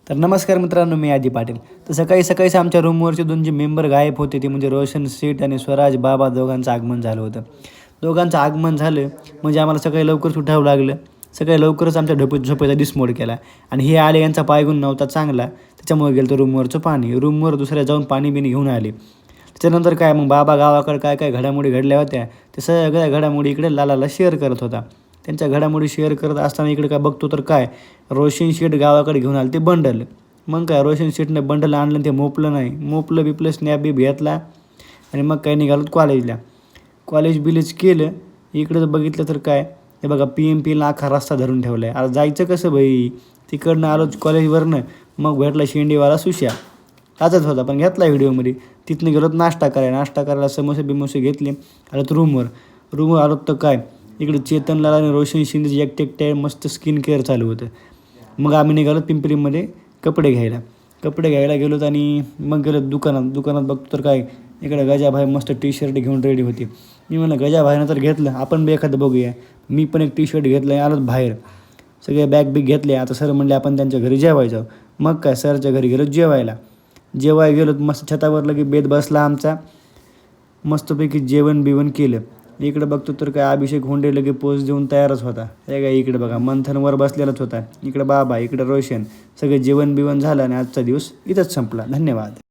तर नमस्कार मित्रांनो, मी आदी पाटील. तर सकाळी सकाळीच आमच्या रूमवरचे 2 जे मेंबर गायब होते ते म्हणजे रोशन शेठ आणि स्वराज बाबा दोघांचं आगमन झालं होतं. दोघांचं आगमन झालं म्हणजे आम्हाला सकाळी लवकरच उठावं लागलं. सकाळी लवकरच आमच्या झोपेचा डिसमोड केला आणि हे आले, यांचा पायगुण नव्हता चांगला, त्याच्यामुळे गेलं तर रूमवरचं पाणी. रूमवर दुसऱ्या जाऊन पाणी-बिणी घेऊन आले. त्याच्यानंतर काय मग बाबा गावाकडे काय काय घडामोडी घडल्या होत्या ते सगळ्या घडामोडी इकडे लालाला शेअर करत होता. त्यांच्या घडामोडी शेअर करत असताना इकडे काय बघतो तर काय रोशन शेठ गावाकडे घेऊन आले ते बंडल. मग काय रोशन शेठने बंडल आणलं, ते मोपलं नाही. मोपलं बिपलं स्नॅप बी घेतला आणि मग काय निघालो कॉलेजला. कॉलेज बिलेज केलं. इकडं बघितलं तर काय हे बघा PMPला अख्खा रस्ता धरून ठेवला आहे. आता जायचं कसं भाई? तिकडनं आलो कॉलेजवरनं, मग भेटला शेंडीवाला सुश्या. आजच होता पण घेतला व्हिडिओमध्ये. तिथनं गेलो नाश्ता करायला समोसे बिमोसे घेतले. आलो रूमवर आलो तर काय इकडे चेतनलाल आणि रोशन शिंदेची एकटे मस्त स्किन केअर चालू होतं. मग आम्ही निघालो पिंपरीमध्ये कपडे घ्यायला गेलो आणि मग गेलो दुकानात बघतो तर काय इकडे गजाभाई मस्त टी-शर्ट घेऊन रेडी होती. मी म्हणलं गजाभाईनं तर घेतलं, आपण बी एखादं बघूया. मी पण एक टी-शर्ट घेतलं आणि आलोच बाहेर. सगळे बॅग बिग घेतले. आता सर म्हणले आपण त्यांच्या घरी जेवायचं. मग काय सरच्या घरी गेलो जेवायला गेलो. मस्त छतावर लगे बेत बसला आमचा. मस्तपैकी जेवण बिवण केलं. इकडे बघतो तर काय अभिषेक होंडे लगे पोज देऊन तयारच होता. हे काय इकडे बघा मंथनवर बसलेलाच होता. इकडे बाबा, इकडे रोशन. सगळं जेवण बिवण झालं आणि आजचा दिवस इथंच संपला. धन्यवाद.